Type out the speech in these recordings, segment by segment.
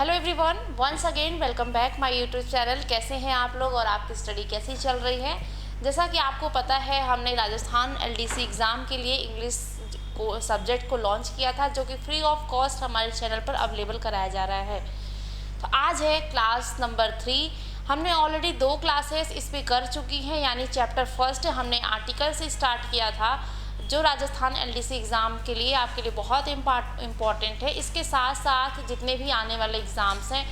Hello everyone, once again welcome back my YouTube channel. कैसे हैं आप लोग और आपकी स्टडी कैसी चल रही है? जैसा कि आपको पता है, हमने राजस्थान एलडीसी एग्ज़ाम के लिए इंग्लिश को सब्जेक्ट को लॉन्च किया था, जो कि फ्री ऑफ कॉस्ट हमारे चैनल पर अवेलेबल कराया जा रहा है। तो आज है क्लास नंबर 3। हमने ऑलरेडी 2 क्लासेस इस पर कर चुकी हैं, यानी चैप्टर फर्स्ट हमने आर्टिकल से स्टार्ट किया था, जो राजस्थान एलडीसी एग्ज़ाम के लिए आपके लिए बहुत इम्पॉर्टेंट है। इसके साथ साथ जितने भी आने वाले एग्ज़ाम्स हैं,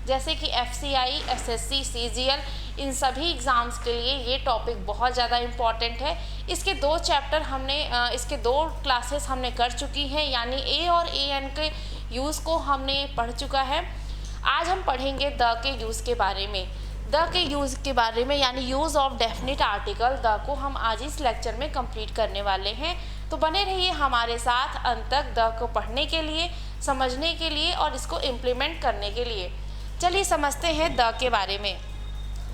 जैसे कि एफसीआई, एसएससी, सीजीएल, इन सभी एग्ज़ाम्स के लिए ये टॉपिक बहुत ज़्यादा इम्पॉर्टेंट है। इसके 2 चैप्टर इसके 2 क्लासेस हमने कर चुकी हैं, यानी ए और ए एन के यूज़ को हमने पढ़ चुका है। आज हम पढ़ेंगे द के यूज़ के बारे में। द के यूज़ के बारे में यानी use of definite article the को हम आज इस लेक्चर में कंप्लीट करने वाले हैं। तो बने रहिए हमारे साथ अंत तक द को पढ़ने के लिए, समझने के लिए और इसको इम्प्लीमेंट करने के लिए। चलिए समझते हैं द के बारे में।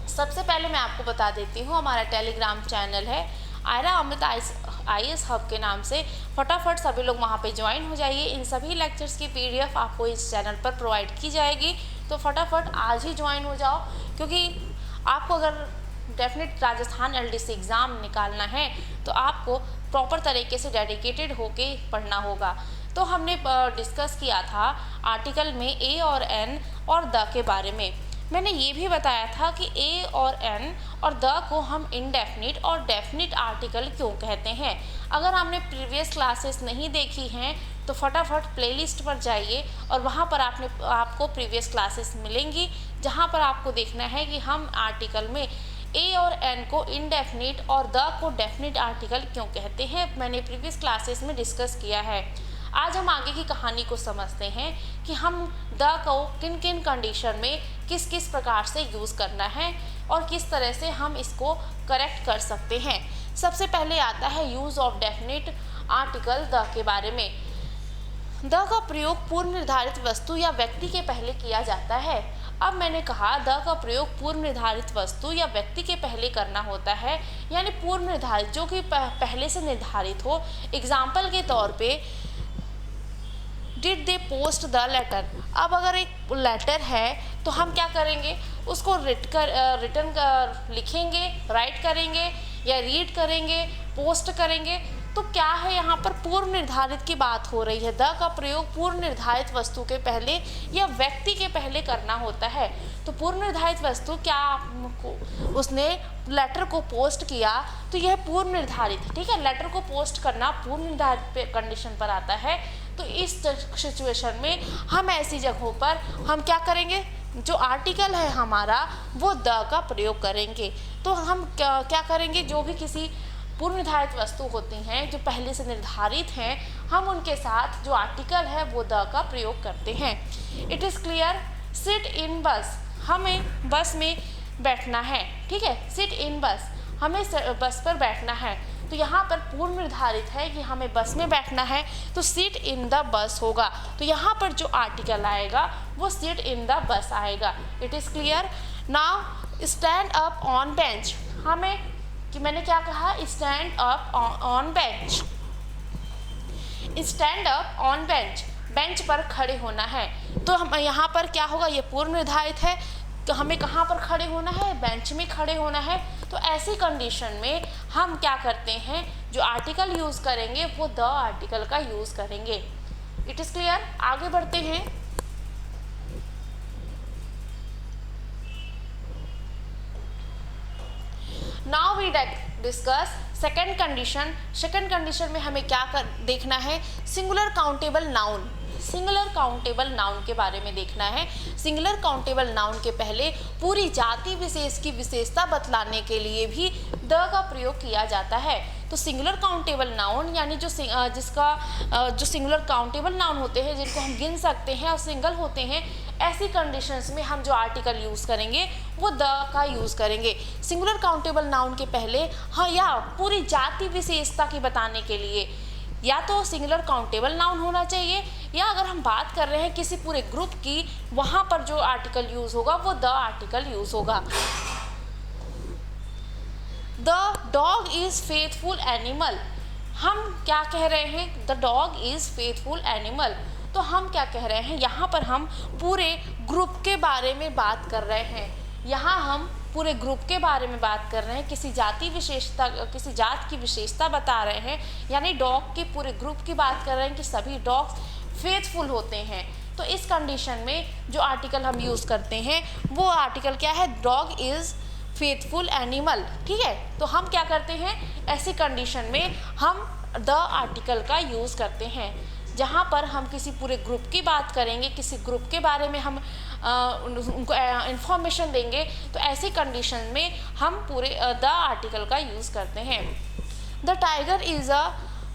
सबसे पहले मैं आपको बता देती हूँ, हमारा टेलीग्राम चैनल है आयरा अमृत IAS हब के नाम से। फटाफट सभी लोग वहाँ पे ज्वाइन हो जाइए। इन सभी लेक्चर्स की PDF आपको इस चैनल पर प्रोवाइड की जाएगी, तो फटाफट आज ही ज्वाइन हो जाओ, क्योंकि आपको अगर डेफिनेट राजस्थान एलडीसी एग्ज़ाम निकालना है तो आपको प्रॉपर तरीके से डेडिकेटेड होके पढ़ना होगा। तो हमने डिस्कस किया था आर्टिकल में ए और एन और द के बारे में। मैंने ये भी बताया था कि ए और एन और द को हम इनडेफिनिट और डेफिनिट आर्टिकल क्यों कहते हैं। अगर आपने प्रीवियस क्लासेस नहीं देखी हैं तो फटाफट प्लेलिस्ट पर जाइए और वहाँ पर आपको प्रीवियस क्लासेस मिलेंगी, जहाँ पर आपको देखना है कि हम आर्टिकल में ए और एन को इनडेफिनिट और द को डेफिनिट आर्टिकल क्यों कहते हैं। मैंने प्रीवियस क्लासेस में डिस्कस किया है। आज हम आगे की कहानी को समझते हैं कि हम द को किन किन कंडीशन में किस किस प्रकार से यूज़ करना है और किस तरह से हम इसको करेक्ट कर सकते हैं। सबसे पहले आता है use of definite article the के बारे में। द का प्रयोग पूर्व निर्धारित वस्तु या व्यक्ति के पहले किया जाता है। अब मैंने कहा द का प्रयोग पूर्व निर्धारित वस्तु या व्यक्ति के पहले करना होता है, यानी पूर्व निर्धारित जो कि पहले से निर्धारित हो। एग्जाम्पल के तौर पे did they post the letter. अब अगर एक लेटर है तो हम क्या करेंगे, उसको रिटर्न लिखेंगे, राइट करेंगे या रीड करेंगे, पोस्ट करेंगे। तो क्या है, यहाँ पर पूर्व निर्धारित की बात हो रही है। द का प्रयोग पूर्व निर्धारित वस्तु के पहले या व्यक्ति के पहले करना होता है। तो पूर्व निर्धारित वस्तु क्या, उसने लेटर को पोस्ट किया तो यह पूर्व निर्धारित, ठीक है। लेटर को पोस्ट करना पूर्व निर्धारित कंडीशन पर आता है। तो इस सिचुएशन में हम ऐसी जगहों पर हम क्या करेंगे, जो आर्टिकल है हमारा वो द का प्रयोग करेंगे। तो हम क्या करेंगे, जो भी किसी पूर्व निर्धारित वस्तु होती हैं जो पहले से निर्धारित हैं, हम उनके साथ जो आर्टिकल है वो द का प्रयोग करते हैं। It is clear. Sit in बस, हमें बस में बैठना है, ठीक है। सिट इन बस, हमें बस पर बैठना है। तो यहाँ पर पूर्व निर्धारित है कि हमें बस में बैठना है, तो सीट इन द बस होगा। तो यहाँ पर जो आर्टिकल आएगा वो सीट इन द बस आएगा। It is clear. Now stand up on bench, हमें कि मैंने क्या कहा, stand up on bench. Stand up on bench, bench पर खड़े होना है। तो हम यहाँ पर क्या होगा, ये पूर्व निर्धारित है तो हमें कहाँ पर खड़े होना है, बेंच में खड़े होना है। तो ऐसी कंडीशन में हम क्या करते हैं, जो आर्टिकल यूज़ करेंगे वो द आर्टिकल का यूज़ करेंगे। It is clear. आगे बढ़ते हैं। Now we discuss second condition. Second condition में हमें क्या देखना है, singular countable noun. Singular countable noun के बारे में देखना है। सिंगुलर काउंटेबल नाउन के पहले पूरी जाति विशेष की विशेषता बतलाने के लिए भी द का प्रयोग किया जाता है। तो सिंगुलर काउंटेबल नाउन यानी जो सिंगुलर काउंटेबल नाउन होते हैं, जिनको हम गिन सकते हैं और सिंगल होते हैं, ऐसी कंडीशंस में हम जो आर्टिकल यूज़ करेंगे वो द का यूज़ करेंगे। सिंगुलर काउंटेबल नाउन के पहले हाँ या पूरी जाति विशेषता की बताने के लिए या तो सिंगुलर काउंटेबल नाउन होना चाहिए, या अगर हम बात कर रहे हैं किसी पूरे ग्रुप की, वहाँ पर जो आर्टिकल यूज़ होगा वो द आर्टिकल यूज़ होगा। The dog is faithful animal, हम क्या कह रहे हैं, the dog is faithful animal. तो हम क्या कह रहे हैं, यहाँ पर हम पूरे ग्रुप के बारे में बात कर रहे हैं। यहाँ हम पूरे ग्रुप के बारे में बात कर रहे हैं, किसी जाति विशेषता, किसी जात की विशेषता बता रहे हैं, यानी डॉग के पूरे ग्रुप की बात कर रहे हैं कि सभी डॉग्स फेथफुल होते हैं। तो इस कंडीशन में जो आर्टिकल हम यूज़ करते हैं वो आर्टिकल क्या है, डॉग इज़ फेथफुल एनिमल। ठीक है, तो हम क्या करते हैं, ऐसी कंडीशन में हम द आर्टिकल का यूज़ करते हैं। जहाँ पर हम किसी पूरे ग्रुप की बात करेंगे, किसी ग्रुप के बारे में हम उनको इंफॉर्मेशन देंगे, तो ऐसी कंडीशन में हम पूरे द आर्टिकल का यूज़ करते हैं। The tiger is a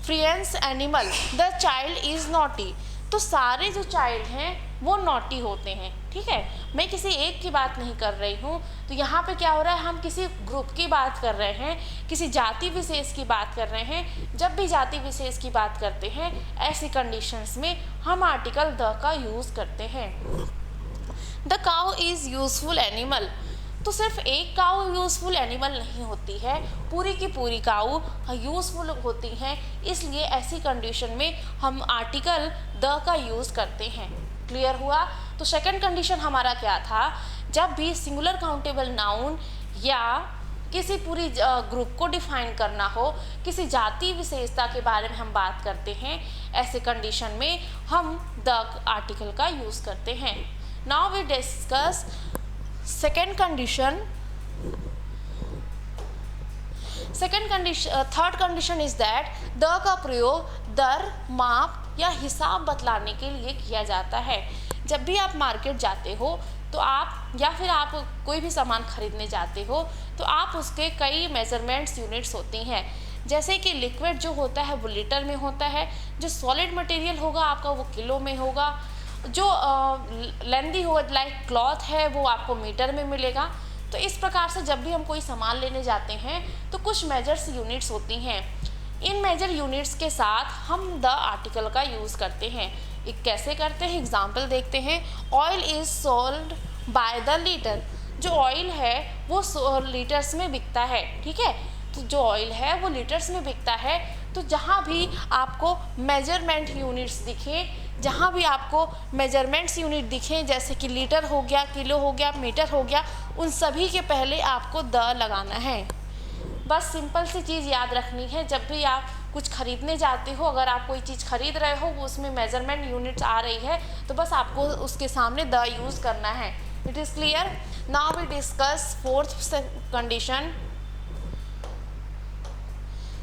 fierce animal, the child is naughty. तो सारे जो चाइल्ड हैं वो नॉटी होते हैं। ठीक है, मैं किसी एक की बात नहीं कर रही हूँ। तो यहाँ पे क्या हो रहा है, हम किसी ग्रुप की बात कर रहे हैं, किसी जाति विशेष की बात कर रहे हैं। जब भी जाति विशेष की बात करते हैं ऐसी कंडीशंस में हम आर्टिकल द का यूज़ करते हैं। The cow is useful animal. तो सिर्फ एक काऊ यूज़फुल एनिमल नहीं होती है, पूरी की पूरी काऊ यूज़फुल होती हैं। इसलिए ऐसी कंडीशन में हम आर्टिकल द का यूज़ करते हैं। क्लियर हुआ? तो सेकंड कंडीशन हमारा क्या था, जब भी सिंगुलर काउंटेबल नाउन या किसी पूरी ग्रुप को डिफाइन करना हो, किसी जाति विशेषता के बारे में हम बात करते हैं, ऐसे कंडीशन में हम द आर्टिकल का यूज़ करते हैं। Now we discuss second condition. Third condition is that the का प्रयोग दर, माप या हिसाब बतलाने के लिए किया जाता है। जब भी आप मार्केट जाते हो तो आप, या फिर आप कोई भी सामान खरीदने जाते हो, तो आप उसके कई मेजरमेंट्स यूनिट्स होती हैं। जैसे कि लिक्विड जो होता है वो लीटर में होता है, जो सॉलिड मटेरियल होगा आपका वो किलो में होगा, जो लेंदी हो लाइक क्लॉथ है वो आपको मीटर में मिलेगा। तो इस प्रकार से जब भी हम कोई सामान लेने जाते हैं तो कुछ मेजर्स यूनिट्स होती हैं। इन मेजर यूनिट्स के साथ हम द आर्टिकल का यूज़ करते हैं। एक कैसे करते हैं, एग्जांपल देखते हैं। Oil is sold by the litre. जो ऑयल है वो लीटर्स में बिकता है। ठीक है, तो जो ऑयल है वो लीटर्स में बिकता है। तो जहाँ भी आपको मेजरमेंट यूनिट्स दिखे, जहाँ भी आपको मेजरमेंट्स यूनिट दिखें, जैसे कि लीटर हो गया, किलो हो गया, मीटर हो गया, उन सभी के पहले आपको द लगाना है। बस सिंपल सी चीज़ याद रखनी है, जब भी आप कुछ खरीदने जाते हो, अगर आप कोई चीज़ खरीद रहे हो वो उसमें मेजरमेंट यूनिट्स आ रही है तो बस आपको उसके सामने द यूज़ करना है। It is clear? Now we discuss fourth condition.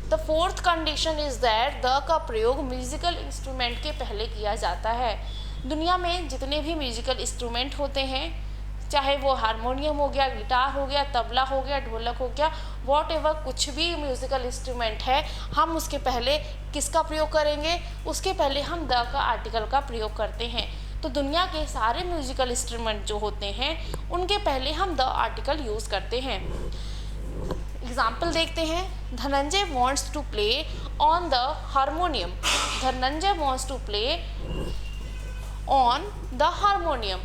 The fourth condition is that the का प्रयोग म्यूज़िकल इंस्ट्रूमेंट के पहले किया जाता है। दुनिया में जितने भी म्यूज़िकल इंस्ट्रूमेंट होते हैं, चाहे वो हारमोनियम हो गया, गिटार हो गया, तबला हो गया, ढोलक हो गया, वॉट एवर कुछ भी म्यूज़िकल इंस्ट्रूमेंट है, हम उसके पहले किसका प्रयोग करेंगे? उसके पहले हम द का आर्टिकल का प्रयोग करते हैं। तो दुनिया के सारे म्यूज़िकल इंस्ट्रूमेंट जो होते हैं उनके पहले हम द आर्टिकल यूज़ करते हैं। एग्जाम्पल देखते हैं। Dhananjay wants to play on the harmonium. Dhananjay wants to play on the harmonium.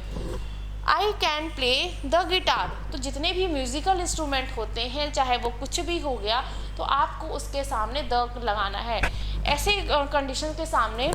I can play the guitar. तो जितने भी म्यूज़िकल इंस्ट्रूमेंट होते हैं, चाहे वो कुछ भी हो गया, तो आपको उसके सामने द लगाना है। ऐसे कंडीशन के सामने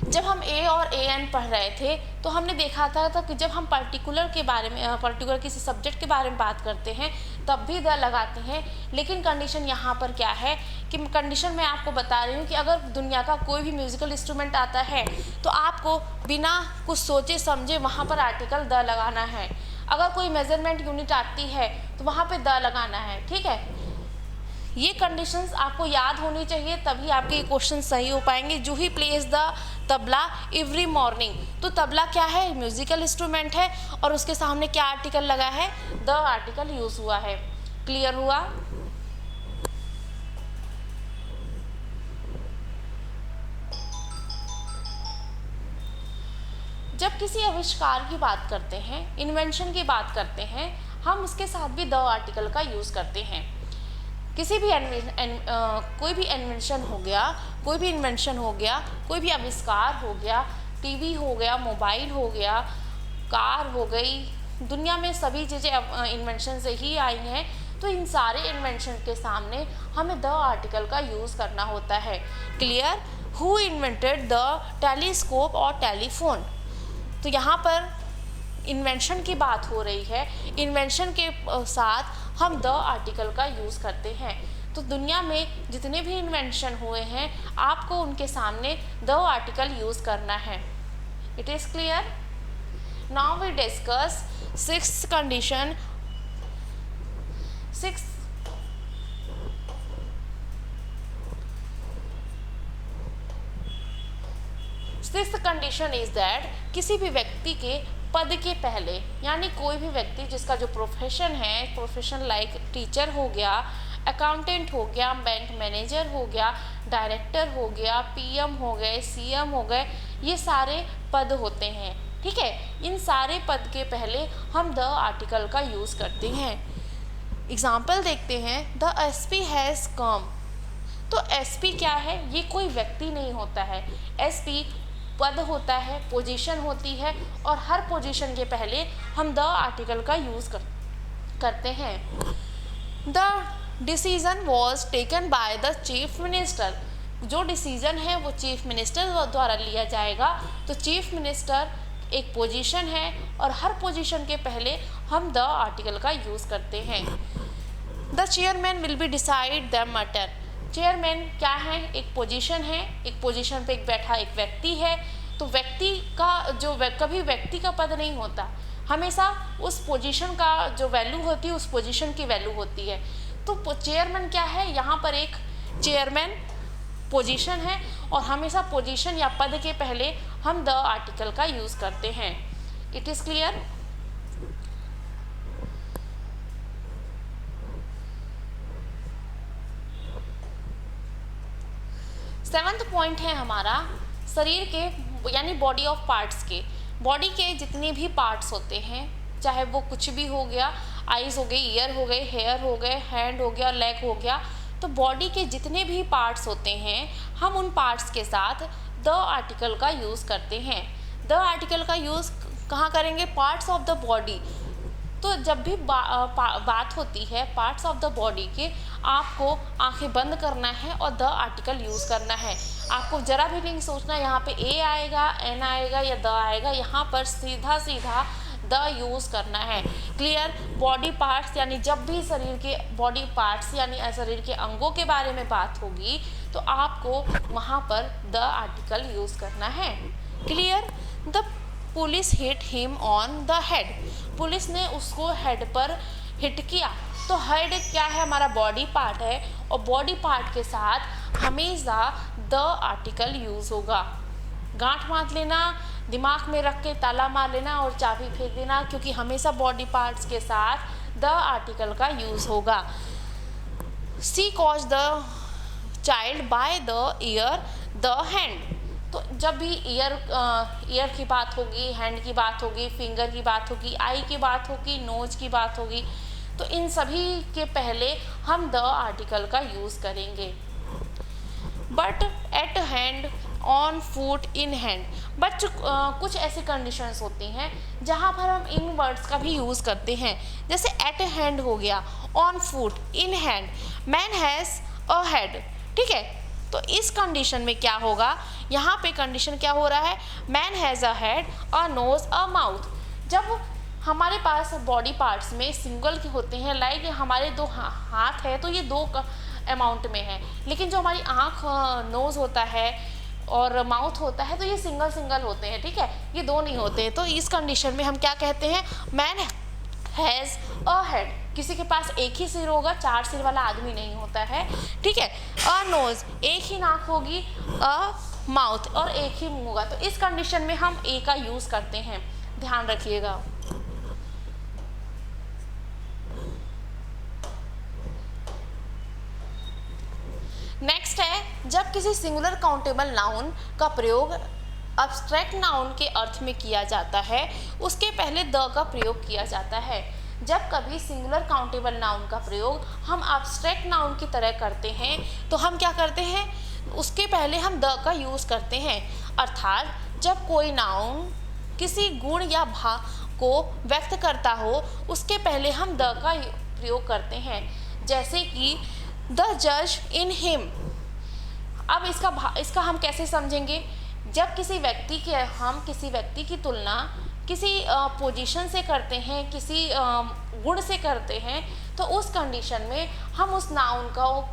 जब हम ए और ए एन पढ़ रहे थे तो हमने देखा था कि जब हम पर्टिकुलर के बारे में, पर्टिकुलर किसी सब्जेक्ट के बारे में बात करते हैं तब भी द लगाते हैं। लेकिन कंडीशन यहाँ पर क्या है कि कंडीशन मैं आपको बता रही हूँ कि अगर दुनिया का कोई भी म्यूज़िकल इंस्ट्रूमेंट आता है तो आपको बिना कुछ सोचे समझे वहाँ पर आर्टिकल द लगाना है। अगर कोई मेजरमेंट यूनिट आती है तो वहाँ पे द लगाना है। ठीक है, ये कंडीशंस आपको याद होनी चाहिए, तभी आपके क्वेश्चन सही हो पाएंगे। जो he plays the tabla every morning. तो तबला क्या है? म्यूजिकल इंस्ट्रूमेंट है और उसके सामने क्या आर्टिकल लगा है? द आर्टिकल यूज हुआ है। क्लियर हुआ? जब किसी आविष्कार की बात करते हैं, इन्वेंशन की बात करते हैं, हम उसके साथ भी द आर्टिकल का यूज़ करते हैं। किसी भी कोई भी इन्वेंशन हो गया, कोई भी इन्वेंशन हो गया, कोई भी आविष्कार हो गया, टीवी हो गया, मोबाइल हो गया, कार हो गई, दुनिया में सभी चीज़ें इन्वेंशन से ही आई हैं। तो इन सारे इन्वेंशन के सामने हमें द आर्टिकल का यूज़ करना होता है। Clear who invented the telescope और टेलीफोन। तो यहाँ पर इन्वेंशन की बात हो रही है, इन्वेंशन के साथ हम द आर्टिकल का यूज़ करते हैं। तो दुनिया में जितने भी इन्वेंशन हुए हैं आपको उनके सामने द आर्टिकल यूज़ करना है। It is clear. Now we discuss sixth condition. Sixth condition is that किसी भी व्यक्ति के पद के पहले, यानी कोई भी व्यक्ति जिसका जो प्रोफेशन है, प्रोफेशन लाइक टीचर हो गया, अकाउंटेंट हो गया, बैंक मैनेजर हो गया, डायरेक्टर हो गया, पीएम हो गए, सीएम हो गए, ये सारे पद होते हैं। ठीक है, इन सारे पद के पहले हम द आर्टिकल का यूज़ करते हैं। एग्जाम्पल देखते हैं। The SP has come. तो एसपी क्या है? ये कोई व्यक्ति नहीं होता है। एसपी पद होता है, पोजीशन होती है, और हर पोजीशन के पहले हम द आर्टिकल का यूज़ करते हैं। The decision was taken by the chief minister. जो डिसीज़न है वो चीफ मिनिस्टर द्वारा लिया जाएगा। तो चीफ मिनिस्टर एक पोजीशन है और हर पोजीशन के पहले हम द आर्टिकल का यूज़ करते हैं। The chairman will be decide the matter. Chairman क्या है? एक पोजीशन है, एक पोजीशन पे एक बैठा एक व्यक्ति है। तो व्यक्ति का जो कभी व्यक्ति का पद नहीं होता, हमेशा उस पोजीशन का जो वैल्यू होती है उस पोजीशन की वैल्यू होती है। तो चेयरमैन क्या है? यहाँ पर एक चेयरमैन पोजीशन है और हमेशा पोजीशन या पद के पहले हम द आर्टिकल का यूज़ करते हैं। It is clear. Seventh point है हमारा शरीर के यानी बॉडी ऑफ पार्ट्स के। बॉडी के जितने भी पार्ट्स होते हैं, चाहे वो कुछ भी हो गया, आईज हो गई, ईयर हो गए, हेयर हो गए, हैंड हो गया, लेग हो गया, तो बॉडी के जितने भी पार्ट्स होते हैं हम उन पार्ट्स के साथ द आर्टिकल का यूज़ करते हैं। द आर्टिकल का यूज़ कहाँ करेंगे? Parts of the body. तो जब भी बात होती है पार्ट्स ऑफ द बॉडी के, आपको आंखें बंद करना है और द आर्टिकल यूज़ करना है। आपको ज़रा भी नहीं सोचना यहाँ पे ए आएगा, एन आएगा या द आएगा, यहाँ पर सीधा सीधा द यूज़ करना है। क्लियर। बॉडी पार्ट्स यानी जब भी शरीर के बॉडी पार्ट्स यानी शरीर के अंगों के बारे में बात होगी तो आपको वहाँ पर द आर्टिकल यूज़ करना है। Clear. The police hit him on the head. Police ने उसको हेड पर हिट किया। तो हेड क्या है? हमारा बॉडी पार्ट है और बॉडी पार्ट के साथ हमेशा द आर्टिकल यूज़ होगा। गांठ बांध लेना, दिमाग में रख के ताला मार लेना और चाबी फेंक देना, क्योंकि हमेशा बॉडी पार्ट्स के साथ द आर्टिकल का यूज़ होगा। She caught the child by the ear the hand. तो जब भी ईयर की बात होगी, हैंड की बात होगी, फिंगर की बात होगी, आई की बात होगी, नोज की बात होगी, तो इन सभी के पहले हम द आर्टिकल का यूज़ करेंगे। But at hand, on foot, in hand. But कुछ ऐसी कंडीशंस होती हैं जहाँ पर हम इन वर्ड्स का भी यूज़ करते हैं। जैसे एट हैंड हो गया, on foot, in hand, man has a head. ठीक है, तो इस कंडीशन में क्या होगा? यहाँ पे कंडीशन क्या हो रहा है? Man has a head, a knows, a mouth. जब हमारे पास बॉडी पार्ट्स में सिंगल के होते हैं, लाइक हमारे दो हाथ है तो ये दो अमाउंट में है, लेकिन जो हमारी आँख, नोज़ होता है और माउथ होता है तो ये सिंगल सिंगल होते हैं। ठीक है, ये दो नहीं होते। तो इस कंडीशन में हम क्या कहते हैं? Man has a head. किसी के पास एक ही सिर होगा, चार सिर वाला आदमी नहीं होता है। ठीक है। अ नोज, एक ही नाक होगी। अ माउथ, और एक ही मुंह होगा। तो इस कंडीशन में हम ए का यूज़ करते हैं, ध्यान रखिएगा। नेक्स्ट है, जब किसी सिंगुलर काउंटेबल नाउन का प्रयोग अब्स्ट्रैक्ट नाउन के अर्थ में किया जाता है उसके पहले द का प्रयोग किया जाता है। जब कभी सिंगुलर काउंटेबल नाउन का प्रयोग हम अब्स्ट्रैक्ट नाउन की तरह करते हैं तो हम क्या करते हैं? उसके पहले हम द का यूज़ करते हैं। अर्थात जब कोई नाउन किसी गुण या भाव को व्यक्त करता हो उसके पहले हम द का प्रयोग करते हैं। जैसे कि द जज इन हिम, अब इसका हम कैसे समझेंगे? जब किसी व्यक्ति की तुलना किसी पोजीशन से करते हैं, किसी गुण से करते हैं, तो उस कंडीशन में हम उस नाउन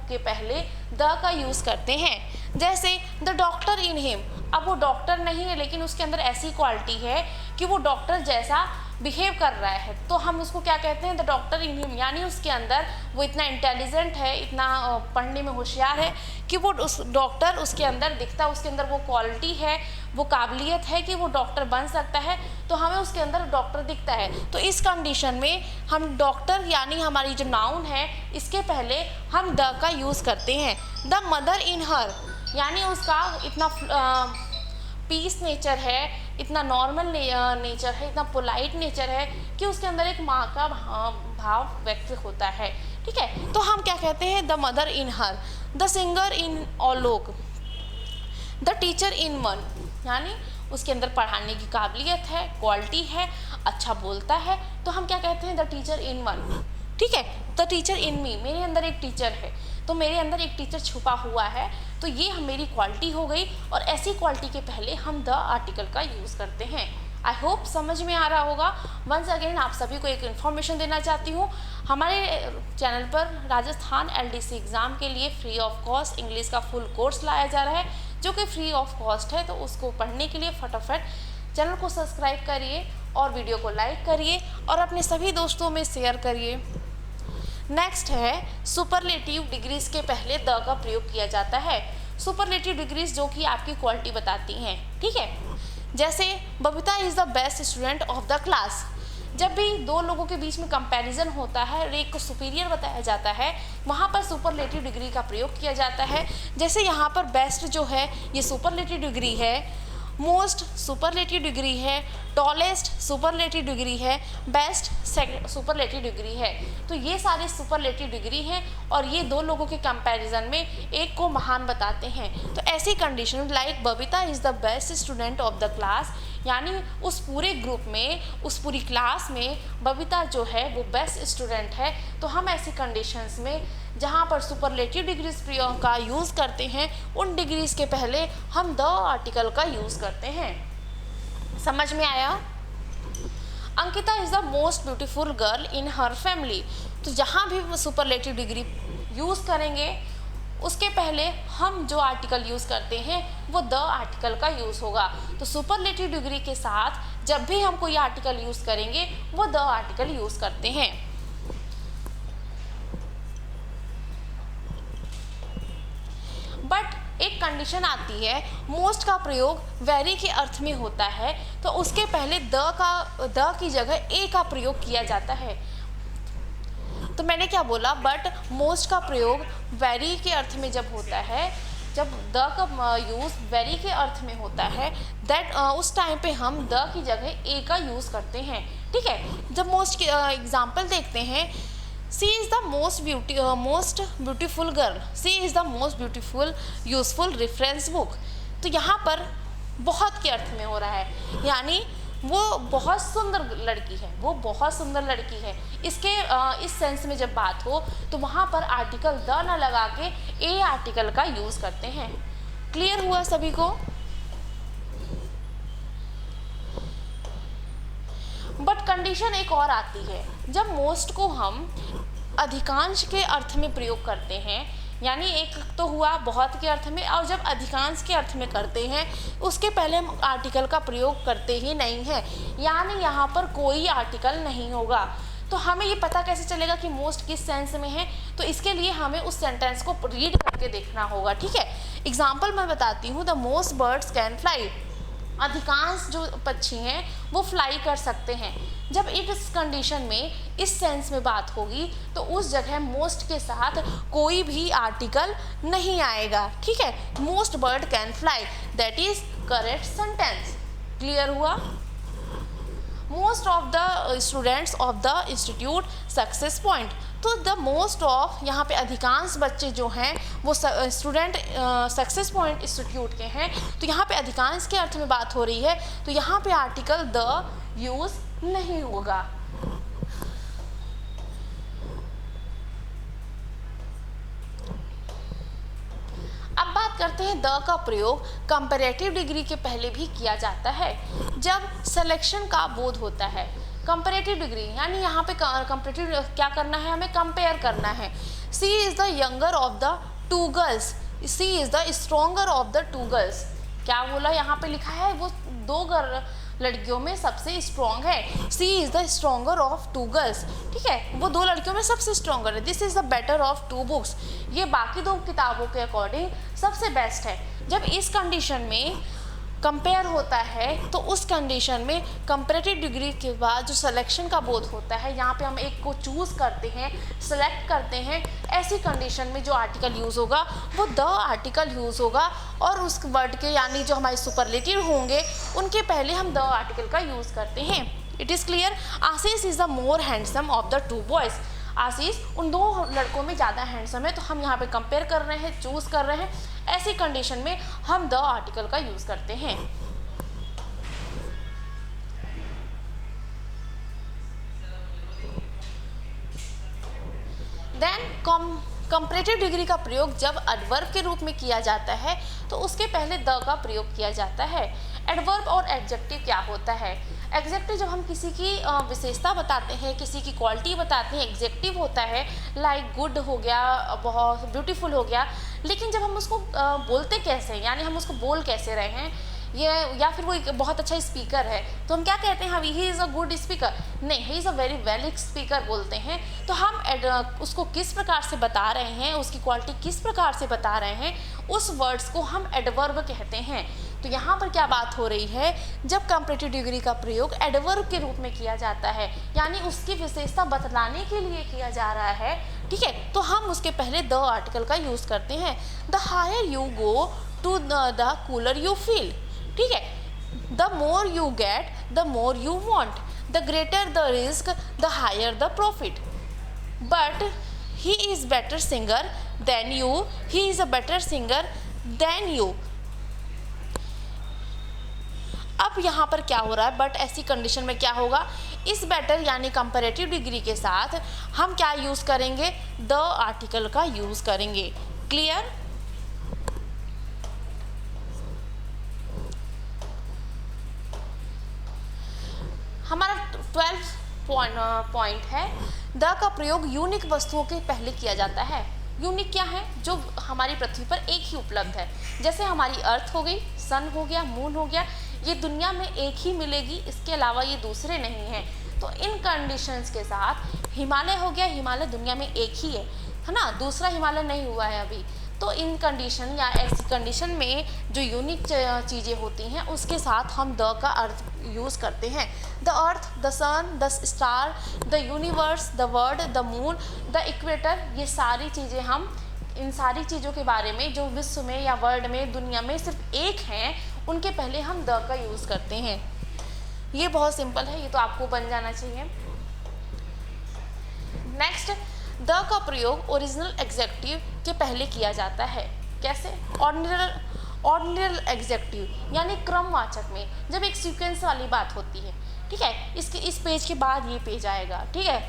के पहले द का यूज़ करते हैं। जैसे द डॉक्टर इन हिम, अब वो डॉक्टर नहीं है लेकिन उसके अंदर ऐसी क्वालिटी है कि वो डॉक्टर जैसा बिहेव कर रहा है, तो हम उसको क्या कहते हैं? द डॉक्टर इन हिम, यानी उसके अंदर वो इतना इंटेलिजेंट है, इतना पढ़ने में होशियार है कि वो उस डॉक्टर उसके अंदर दिखता है, उसके अंदर वो क्वालिटी है, वो काबिलियत है कि वो डॉक्टर बन सकता है, तो हमें उसके अंदर डॉक्टर दिखता है। तो इस कंडीशन में हम डॉक्टर यानी हमारी जो नाउन है इसके पहले हम द का यूज़ करते हैं। द मदर इन हर, यानी उसका इतना पीस नेचर है, इतना नॉर्मल नेचर है, इतना पोलाइट नेचर है कि उसके अंदर एक माँ का भाव व्यक्त होता है। ठीक है, तो हम क्या कहते हैं? The mother in her, the singer in Alok, the teacher in man, यानी उसके अंदर पढ़ाने की काबिलियत है, क्वालिटी है, अच्छा बोलता है, तो हम क्या कहते हैं? The teacher in one. ठीक है, द टीचर इन मी, मेरे अंदर एक टीचर है, तो मेरे अंदर एक टीचर छुपा हुआ है, तो ये मेरी क्वालिटी हो गई, और ऐसी क्वालिटी के पहले हम द आर्टिकल का यूज़ करते हैं। आई होप समझ में आ रहा होगा। वंस अगेन आप सभी को एक इन्फॉर्मेशन देना चाहती हूँ, हमारे चैनल पर राजस्थान LDC एग्ज़ाम के लिए फ्री ऑफ कॉस्ट इंग्लिश का फुल कोर्स लाया जा रहा है, जो कि फ्री ऑफ कॉस्ट है, तो उसको पढ़ने के लिए फटाफट चैनल को सब्सक्राइब करिए और वीडियो को लाइक करिए और अपने सभी दोस्तों में शेयर करिए। नेक्स्ट है सुपरलेटिव डिग्रीज के पहले द का प्रयोग किया जाता है। सुपरलेटिव डिग्रीज जो कि आपकी क्वालिटी बताती हैं। ठीक है, जैसे Babita is the best student of the class, जब भी दो लोगों के बीच में कंपैरिजन होता है और एक को सुपीरियर बताया जाता है, वहाँ पर सुपरलेटिव डिग्री का प्रयोग किया जाता है। जैसे यहाँ पर बेस्ट जो है ये सुपरलेटिव डिग्री है, मोस्ट सुपरलेटिव डिग्री है, टॉलेस्ट सुपरलेटिव डिग्री है, बेस्ट सुपरलेटिव डिग्री है। तो ये सारे सुपरलेटिव डिग्री हैं और ये दो लोगों के कंपैरिजन में एक को महान बताते हैं। तो ऐसी condition like Babita is the best student of the class, यानी उस पूरे ग्रुप में, उस पूरी क्लास में बबीता जो है वो बेस्ट स्टूडेंट है। तो हम ऐसी कंडीशंस में जहाँ पर सुपरलेटिव डिग्रीज प्रयोग का यूज़ करते हैं, उन डिग्रीज के पहले हम द आर्टिकल का यूज़ करते हैं। समझ में आया? Ankita is the most beautiful girl in her family, तो जहाँ भी सुपरलेटिव डिग्री यूज़ करेंगे उसके पहले हम जो आर्टिकल यूज़ करते हैं वो द आर्टिकल का यूज़ होगा। तो सुपरलेटिव डिग्री के साथ जब भी हम कोई आर्टिकल यूज़ करेंगे वो द आर्टिकल यूज़ करते हैं। बट एक कंडीशन आती है, मोस्ट का प्रयोग वेरी के अर्थ में होता है, तो उसके पहले द की जगह ए का प्रयोग किया जाता है। तो मैंने क्या बोला? बट मोस्ट का प्रयोग वेरी के अर्थ में जब होता है, जब द का यूज़ वेरी के अर्थ में होता है, दैट उस टाइम पे हम द की जगह ए का यूज़ करते हैं। ठीक है, जब मोस्ट के एग्जाम्पल देखते हैं, she is the most beautiful girl, she is the most beautiful useful reference book. तो यहाँ पर बहुत के अर्थ में हो रहा है, यानी वो बहुत सुंदर लड़की है, वो बहुत सुंदर लड़की है। इसके इस सेंस में जब बात हो तो वहाँ पर आर्टिकल द न लगा के ए आर्टिकल का यूज़ करते हैं। क्लियर हुआ सभी को? बट कंडीशन एक और आती है, जब मोस्ट को हम अधिकांश के अर्थ में प्रयोग करते हैं, यानी एक तो हुआ बहुत के अर्थ में, और जब अधिकांश के अर्थ में करते हैं उसके पहले हम आर्टिकल का प्रयोग करते ही नहीं हैं, यानी यहाँ पर कोई आर्टिकल नहीं होगा। तो हमें ये पता कैसे चलेगा कि मोस्ट किस सेंस में है? तो इसके लिए हमें उस सेंटेंस को रीड करके देखना होगा। ठीक है, एग्जाम्पल मैं बताती हूँ। The most birds can fly, अधिकांश जो पक्षी हैं वो फ्लाई कर सकते हैं। जब इस कंडीशन में, इस सेंस में बात होगी तो उस जगह मोस्ट के साथ कोई भी आर्टिकल नहीं आएगा। ठीक है, most bird can fly, that is correct sentence. Clear हुआ? Most of the students of the institute success point, तो द मोस्ट ऑफ, यहाँ पे अधिकांश बच्चे जो हैं वो स्टूडेंट सक्सेस पॉइंट इंस्टीट्यूट के हैं। तो यहाँ पे अधिकांश के अर्थ में बात हो रही है, तो यहाँ पे आर्टिकल द यूज़ नहीं होगा। अब बात करते हैं द का प्रयोग कंपैरेटिव डिग्री के पहले भी किया जाता है जब सिलेक्शन का बोध होता है। कंपैरेटिव डिग्री यानी यहाँ पे कंपैरेटिव क्या करना है, हमें कंपेयर करना है। She is the younger of the two girls, she is the stronger of the two girls. क्या बोला, यहाँ पे लिखा है वो दो लड़कियों में सबसे स्ट्रॉन्ग है। She is the stronger of two girls, ठीक है, वो दो लड़कियों में सबसे स्ट्रॉन्गर है। This is the better of two books, ये बाकी दो किताबों के अकॉर्डिंग सबसे बेस्ट है। जब इस कंडीशन में कंपेयर होता है तो उस कंडीशन में कंपैरेटिव डिग्री के बाद जो सिलेक्शन का बोध होता है, यहाँ पे हम एक को चूज़ करते हैं, सेलेक्ट करते हैं, ऐसी कंडीशन में जो आर्टिकल यूज़ होगा वो द आर्टिकल यूज़ होगा और उस वर्ड के यानी जो हमारे सुपरलेटिव होंगे उनके पहले हम द आर्टिकल का यूज़ करते हैं। It is clear. Ashish is the more handsome of the two boys, Ashish उन दो लड़कों में ज़्यादा हैंडसम है, तो हम यहाँ पे कंपेयर कर रहे हैं, चूज़ कर रहे हैं, ऐसी कंडीशन में हम द आर्टिकल का यूज़ करते हैं। देन कंपैरेटिव डिग्री का प्रयोग जब एडवर्ब के रूप में किया जाता है तो उसके पहले द का प्रयोग किया जाता है। एडवर्ब और एडजेक्टिव क्या होता है? एडजेक्टिव जब हम किसी की विशेषता बताते हैं, किसी की क्वालिटी बताते हैं, एडजेक्टिव होता है लाइक गुड हो गया, बहुत ब्यूटीफुल हो गया। लेकिन जब हम उसको बोलते कैसे, यानी हम उसको बोल कैसे रहे हैं, ये या फिर वो एक बहुत अच्छा स्पीकर है तो हम क्या कहते हैं, he is a good speaker, नहीं, he is a very well speaker बोलते हैं। तो हम उसको किस प्रकार से बता रहे हैं, उसकी क्वालिटी किस प्रकार से बता रहे हैं, उस वर्ड्स को हम एडवर्ब कहते हैं। तो यहाँ पर क्या बात हो रही है, जब कंपैरेटिव डिग्री का प्रयोग एडवर्ब के रूप में किया जाता है, यानी उसकी विशेषता बतलाने के लिए किया जा रहा है, ठीक है, तो हम उसके पहले द आर्टिकल का यूज़ करते हैं। The higher you go to the cooler you feel, ठीक है, the more you get the more you want, the greater the risk the higher the profit, but he is better singer than you, he is a better singer than you. अब यहाँ पर क्या हो रहा है, but ऐसी condition में क्या होगा, इस बेटर यानी कंपैरेटिव डिग्री के साथ हम क्या यूज़ करेंगे, द आर्टिकल का यूज़ करेंगे। क्लियर। हमारा 12 पॉइंट है, द का प्रयोग यूनिक वस्तुओं के पहले किया जाता है। यूनिक क्या है, जो हमारी पृथ्वी पर एक ही उपलब्ध है, जैसे हमारी अर्थ हो गई, सन हो गया, मून हो गया, ये दुनिया में एक ही मिलेगी, इसके अलावा ये दूसरे नहीं हैं। तो इन कंडीशंस के साथ हिमालय हो गया, हिमालय दुनिया में एक ही है ना, दूसरा हिमालय नहीं हुआ है अभी। तो इन कंडीशन या ऐसी कंडीशन में जो यूनिक चीज़ें होती हैं उसके साथ हम द का अर्थ यूज़ करते हैं। The earth, the sun, the star, the universe, the world, the moon, the equator, ये सारी चीज़ें हम इन सारी चीज़ों के बारे में जो विश्व में या वर्ल्ड में दुनिया में सिर्फ एक हैं, उनके पहले हम द का यूज़ करते हैं। ये बहुत सिंपल है, ये तो आपको बन जाना चाहिए। नेक्स्ट, द का प्रयोग ओरिजिनल एग्जेक्टिव के पहले किया जाता है। कैसे? ऑर्डिनल एग्जेक्टिव यानी क्रमवाचक में, जब एक सीक्वेंस वाली बात होती है, ठीक है, इस पेज के बाद ये पेज आएगा, ठीक है,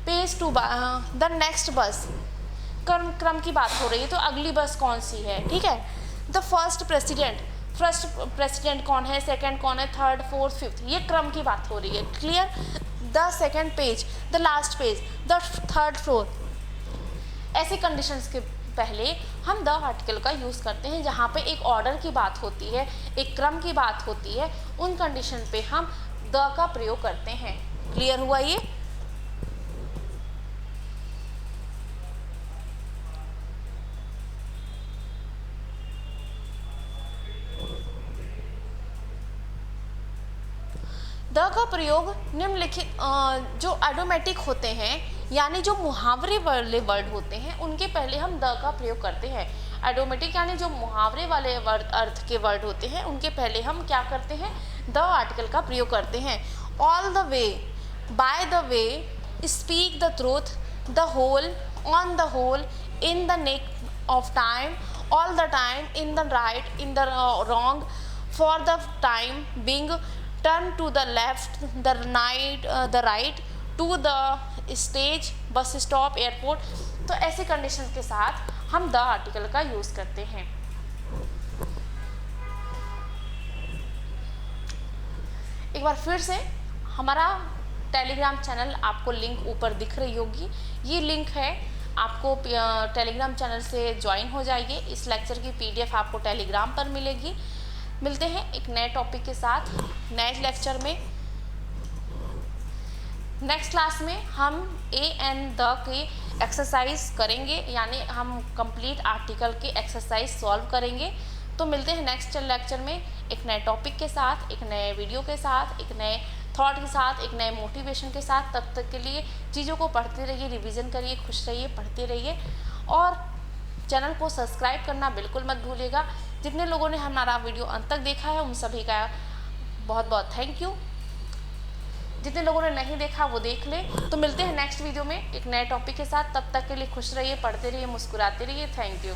पेज टू द नेक्स्ट बस, क्रम की बात हो रही है, तो अगली बस कौन सी है, ठीक है। द फर्स्ट प्रेसिडेंट कौन है, सेकंड कौन है, थर्ड, फोर्थ, फिफ्थ, ये क्रम की बात हो रही है। Clear. The second page, the last page, the third floor, ऐसे कंडीशंस के पहले हम द आर्टिकल का यूज़ करते हैं। जहाँ पे एक ऑर्डर की बात होती है, एक क्रम की बात होती है, उन कंडीशन पे हम द का प्रयोग करते हैं। क्लियर हुआ ये? द का प्रयोग निम्नलिखित जो ऑटोमेटिक होते हैं, यानी जो मुहावरे वाले वर्ड होते हैं, उनके पहले हम द का प्रयोग करते हैं। ऑटोमेटिक यानी जो मुहावरे वाले अर्थ के वर्ड होते हैं, उनके पहले हम क्या करते हैं, द आर्टिकल का प्रयोग करते हैं। All the way, by the way, speak the truth, the whole, on the whole, in the nick of time, all the time, in the right, in the wrong, for the time being, turn to the left, the right, to the stage, bus stop, airport. तो ऐसे condition के साथ हम the article का use करते हैं। एक बार फिर से हमारा टेलीग्राम चैनल आपको लिंक ऊपर दिख रही होगी, ये लिंक है, आपको टेलीग्राम चैनल से ज्वाइन हो जाइए। इस लेक्चर की PDF आपको टेलीग्राम पर मिलेगी। मिलते हैं एक नए टॉपिक के साथ नेक्स्ट लेक्चर में। नेक्स्ट क्लास में हम ए एंड द के एक्सरसाइज करेंगे, यानी हम कंप्लीट आर्टिकल के एक्सरसाइज सॉल्व करेंगे। तो मिलते हैं नेक्स्ट लेक्चर में एक नए टॉपिक के साथ, एक नए वीडियो के साथ, एक नए थॉट के साथ, एक नए मोटिवेशन के साथ। तब तक के लिए चीज़ों को पढ़ते रहिए, रिवीजन करिए, खुश रहिए, पढ़ते रहिए और चैनल को सब्सक्राइब करना बिल्कुल मत भूलिएगा। जितने लोगों ने हमारा वीडियो अंत तक देखा है उन सभी का बहुत बहुत थैंक यू। जितने लोगों ने नहीं देखा वो देख ले। तो मिलते हैं नेक्स्ट वीडियो में एक नए टॉपिक के साथ। तब तक के लिए खुश रहिए, पढ़ते रहिए, मुस्कुराते रहिए। Thank you.